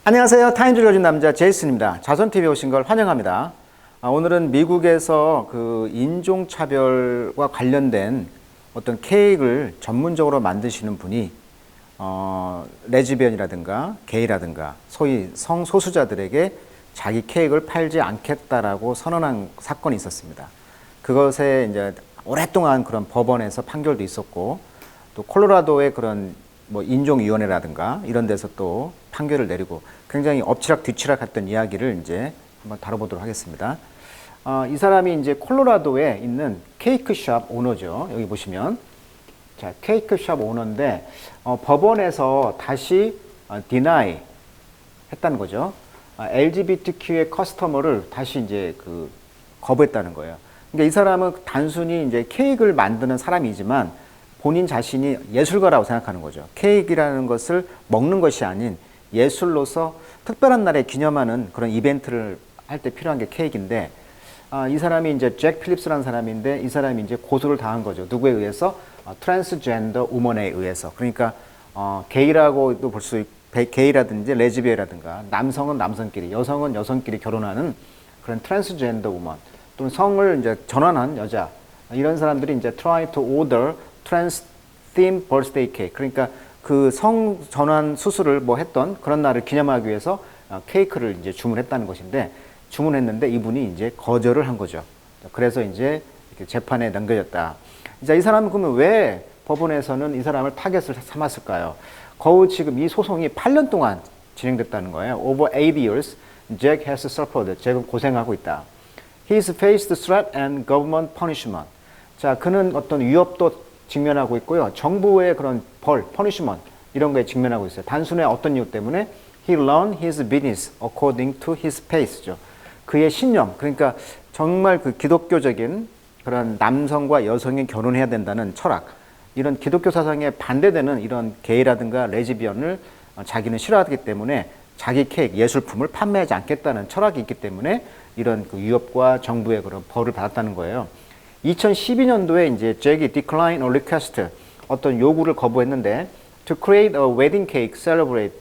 안녕하세요. 타임줄 요즘 남자 제이슨입니다. 자손TV에 오신 걸 환영합니다. 오늘은 미국에서 그 인종차별과 관련된 어떤 케이크를 전문적으로 만드시는 분이 레즈비언이라든가 게이라든가 소위 성소수자들에게 자기 케이크를 팔지 않겠다라고 선언한 사건이 있었습니다. 그것에 이제 오랫동안 그런 법원에서 판결도 있었고, 또 콜로라도의 그런 뭐 인종위원회라든가 이런 데서 또 판결을 내리고 굉장히 엎치락 뒤치락 했던 이야기를 이제 한번 다뤄보도록 하겠습니다. 이 사람이 이제 콜로라도에 있는 케이크숍 오너죠. 여기 보시면. 자, 케이크숍 오너인데, 법원에서 다시 deny 했다는 거죠. LGBTQ의 커스터머를 다시 이제 거부했다는 거예요. 그러니까 이 사람은 단순히 이제 케이크를 만드는 사람이지만 본인 자신이 예술가라고 생각하는 거죠. 케이크라는 것을 먹는 것이 아닌 예술로서 특별한 날에 기념하는 그런 이벤트를 할 때 필요한 게 케이크인데, 이 사람이 이제 잭 필립스라는 사람인데, 이 사람이 이제 고소를 당한 거죠. 누구에 의해서? 트랜스젠더 우먼에 의해서. 그러니까 게이라고도 볼 수 있고, 게이라든지 레즈비언이라든가 남성은 남성끼리, 여성은 여성끼리 결혼하는 그런 트랜스젠더 우먼, 또는 성을 이제 전환한 여자, 이런 사람들이 이제 try to order trans theme birthday cake. 그러니까 그 성 전환 수술을 뭐 했던 그런 날을 기념하기 위해서 케이크를 이제 주문했다는 것인데, 주문했는데 이분이 이제 거절을 한 거죠. 그래서 이제 이렇게 재판에 넘겨졌다. 자, 이 사람은 그러면 왜 법원에서는 이 사람을 타겟을 삼았을까요? 거의 지금 이 소송이 8년 동안 진행됐다는 거예요. Over 8 years, Jack has suffered. 잭은 고생하고 있다. He's faced threat and government punishment. 자, 그는 어떤 위협도 직면하고 있고요. 정부의 그런 벌, punishment, 이런 거에 직면하고 있어요. 단순히 어떤 이유 때문에 he learned his business according to his pace죠. 그의 신념, 그러니까 정말 그 기독교적인 그런 남성과 여성이 결혼해야 된다는 철학, 이런 기독교 사상에 반대되는 이런 게이라든가 레즈비언을 자기는 싫어하기 때문에 자기 케이크, 예술품을 판매하지 않겠다는 철학이 있기 때문에 이런 그 위협과 정부의 그런 벌을 받았다는 거예요. 2012년도에 이제 잭이 decline or request, 어떤 요구를 거부했는데 to create a wedding cake celebrate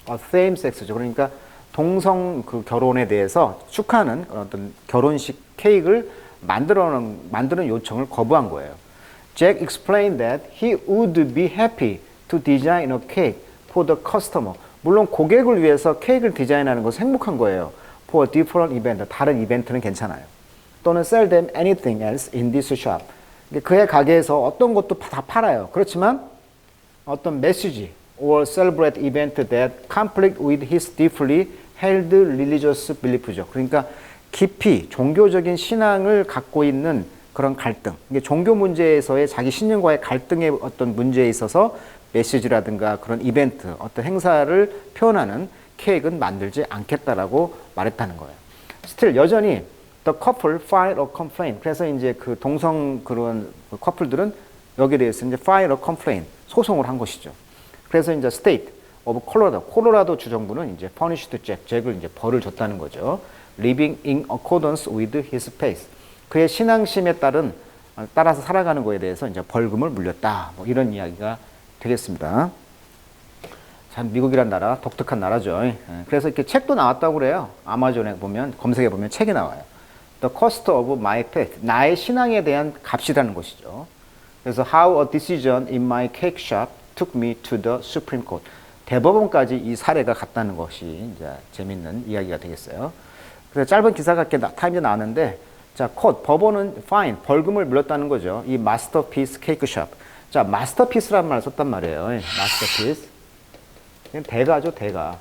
a same sex죠. 그러니까 동성 그 결혼에 대해서 축하하는 어떤 결혼식 케이크를 만드는 요청을 거부한 거예요. Jack explained that he would be happy to design a cake for the customer. 물론 고객을 위해서 케이크를 디자인하는 것은 행복한 거예요. For a different event, 다른 이벤트는 괜찮아요. 또는 sell them anything else in this shop. 그의 가게에서 어떤 것도 다 팔아요. 그렇지만 어떤 메시지 or celebrate event that conflict with his deeply held religious belief죠. 그러니까 깊이 종교적인 신앙을 갖고 있는 그런 갈등. 이게 종교 문제에서의 자기 신념과의 갈등의 어떤 문제에 있어서 메시지라든가 그런 이벤트, 어떤 행사를 표현하는 케이크는 만들지 않겠다라고 말했다는 거예요. 스틸 여전히 the couple filed a complaint. 그래서 이제 그 동성 그런 커플들은 여기에 대해서 이제 file a complaint, 소송을 한 것이죠. 그래서 이제 state of Colorado, 콜로라도 주정부는 이제 punished 잭을 이제 벌을 줬다는 거죠. living in accordance with his faith. 그의 신앙심에 따라서 살아가는 거에 대해서 이제 벌금을 물렸다. 뭐 이런 이야기가 되겠습니다. 참 미국이란 나라 독특한 나라죠. 그래서 이렇게 책도 나왔다고 그래요. 아마존에 보면 검색해 보면 책이 나와요. The cost of my faith, 나의 신앙에 대한 값이라는 것이죠. 그래서 how a decision in my cake shop took me to the Supreme Court. 대법원까지 이 사례가 갔다는 것이 이제 재밌는 이야기가 되겠어요. 그래서 짧은 기사가 이렇게 타임에 나왔는데, 자, court, 법원은 fine, 벌금을 물렸다는 거죠. 이 마스터피스 케이크숍. 자, 마스터피스라는 말을 썼단 말이에요. 마스터피스. 대가죠, 대가.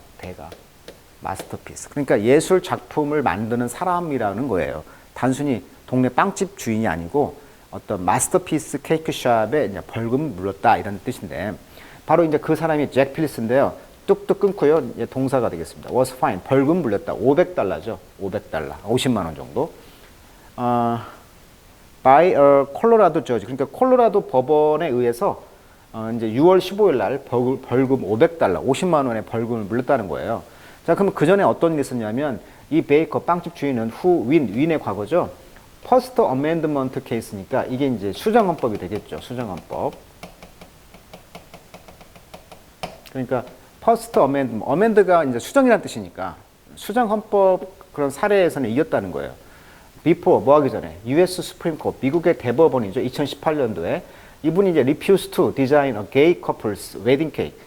마스터피스. 그러니까 예술 작품을 만드는 사람이라는 거예요. 단순히 동네 빵집 주인이 아니고 어떤 마스터피스 케이크숍에 이제 벌금을 물렸다 이런 뜻인데, 바로 이제 그 사람이 잭 필립스인데요. 뚝뚝 끊고요. 이제 동사가 되겠습니다. was fine. 벌금 물렸다. $500죠. $500. 50만 원 정도. by a Colorado judge. 그러니까 콜로라도 법원에 의해서 이제 6월 15일 날 벌금 $500, 50만 원의 벌금을 물렸다는 거예요. 자, 그럼 그 전에 어떤 일이 있었냐면, 이 베이커 빵집 주인은 윈의 과거죠. First Amendment 케이스니까 이게 이제 수정헌법이 되겠죠. 수정헌법. 그러니까 퍼스트 어멘드가 이제 수정이라는 뜻이니까 수정 헌법 그런 사례에서는 이겼다는 거예요. before 뭐 하기 전에 US Supreme Court 미국의 대법원이죠. 2018년도에 이분이 이제 refused to design a gay couple's wedding cake.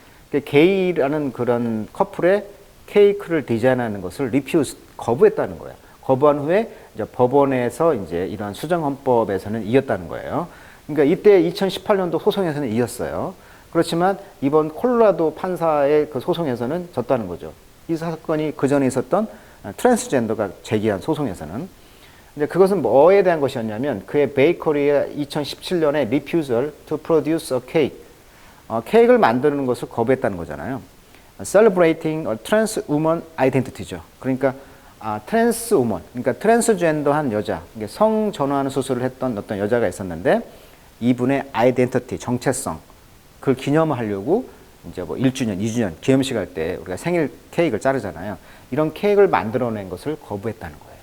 게이라는 그런 커플의 케이크를 디자인하는 것을 refuse 거부했다는 거예요. 거부한 후에 이제 법원에서 이제 이러한 수정 헌법에서는 이겼다는 거예요. 그러니까 이때 2018년도 소송에서는 이겼어요. 그렇지만 이번 콜로라도 판사의 그 소송에서는 졌다는 거죠. 이 사건이 그 전에 있었던 트랜스젠더가 제기한 소송에서는. 근데 그것은 뭐에 대한 것이었냐면 그의 베이커리의 2017년에 refusal to produce a cake. 케이크를 만드는 것을 거부했다는 거잖아요. Celebrating a trans woman identity죠. 그러니까 트랜스 우먼, 그러니까 트랜스젠더한 여자, 성 전환 수술을 했던 어떤 여자가 있었는데 이분의 아이덴티티, 정체성, 그걸 기념하려고 이제 뭐 1주년, 2주년 기념식 할 때 우리가 생일 케이크를 자르잖아요. 이런 케이크를 만들어낸 것을 거부했다는 거예요.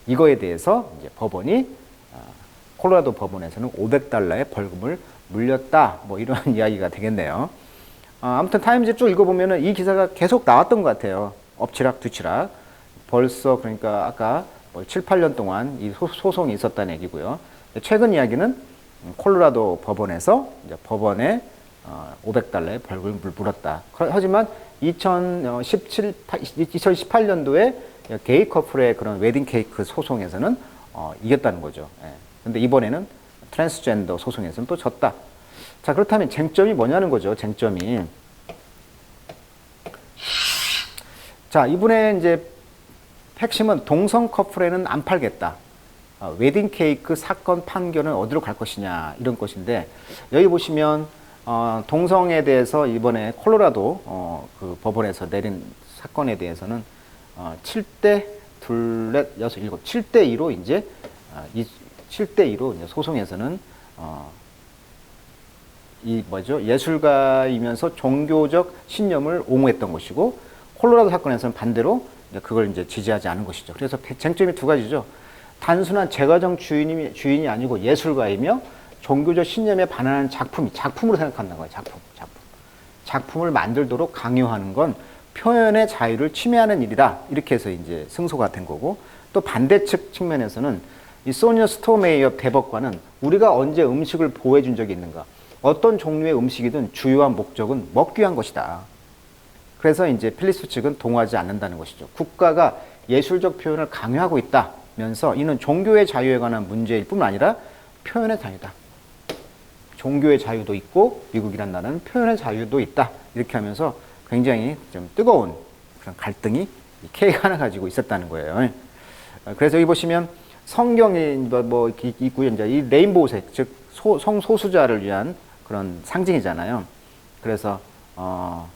이거에 대해서 이제 법원이 콜로라도 법원에서는 $500의 벌금을 물렸다. 뭐 이런 이야기가 되겠네요. 아무튼 타임즈 쭉 읽어보면은 이 기사가 계속 나왔던 것 같아요. 엎치락 뒤치락. 벌써 그러니까 아까 뭐 7, 8년 동안 이 소송이 있었다는 얘기고요. 최근 이야기는 콜로라도 법원에서 이제 법원에 $500의 벌금을 물었다. 하지만 2018년도에 게이 커플의 그런 웨딩 케이크 소송에서는 이겼다는 거죠. 근데 이번에는 트랜스젠더 소송에서는 또 졌다. 자, 그렇다면 쟁점이 뭐냐는 거죠. 쟁점이. 자, 이분의 이제 핵심은 동성 커플에는 안 팔겠다. 웨딩 케이크 사건 판결은 어디로 갈 것이냐 이런 것인데 여기 보시면 동성에 대해서 이번에 콜로라도 그 법원에서 내린 사건에 대해서는 7대 둘, 넷, 여섯, 일곱, 7대 2로 이제 7대 2로 이제 소송에서는 이 뭐죠? 예술가이면서 종교적 신념을 옹호했던 것이고 콜로라도 사건에서는 반대로 그걸 이제 지지하지 않은 것이죠. 그래서 쟁점이 두 가지죠. 단순한 제과점 주인이 아니고 예술가이며 종교적 신념에 반하는 작품으로 생각한다는 거예요. 작품을 만들도록 강요하는 건 표현의 자유를 침해하는 일이다. 이렇게 해서 이제 승소가 된 거고 또 반대측 측면에서는 이 소니어 스토메이어 대법관은 우리가 언제 음식을 보호해 준 적이 있는가? 어떤 종류의 음식이든 주요한 목적은 먹기 위한 것이다. 그래서 이제 필립스 측은 동의하지 않는다는 것이죠. 국가가 예술적 표현을 강요하고 있다면서 이는 종교의 자유에 관한 문제일 뿐만 아니라 표현의 자유다. 종교의 자유도 있고 미국이란 나라는 표현의 자유도 있다. 이렇게 하면서 굉장히 좀 뜨거운 그런 갈등이 케이크 하나 가지고 있었다는 거예요. 그래서 여기 보시면 성경이 뭐 있고요. 이제 이 레인보우색, 즉 성소수자를 위한 그런 상징이잖아요. 그래서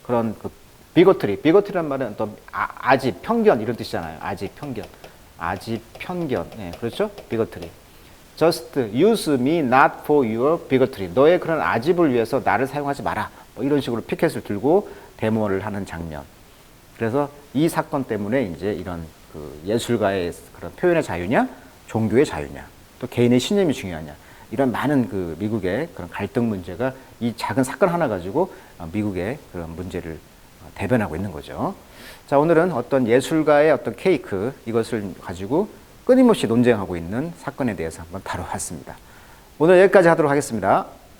그런 그 비거트리란 말은 또 아집, 편견 이런 뜻이잖아요. 아집, 편견. 네, 그렇죠? 비거트리. Just use me not for your bigotry. 너의 그런 아집을 위해서 나를 사용하지 마라. 뭐 이런 식으로 피켓을 들고 데모를 하는 장면. 그래서 이 사건 때문에 이제 이런 그 예술가의 그런 표현의 자유냐, 종교의 자유냐, 또 개인의 신념이 중요하냐. 이런 많은 그 미국의 그런 갈등 문제가 이 작은 사건 하나 가지고 미국의 그런 문제를 대변하고 있는 거죠. 자, 오늘은 어떤 예술가의 어떤 케이크 이것을 가지고 끊임없이 논쟁하고 있는 사건에 대해서 한번 다뤄봤습니다. 오늘 여기까지 하도록 하겠습니다.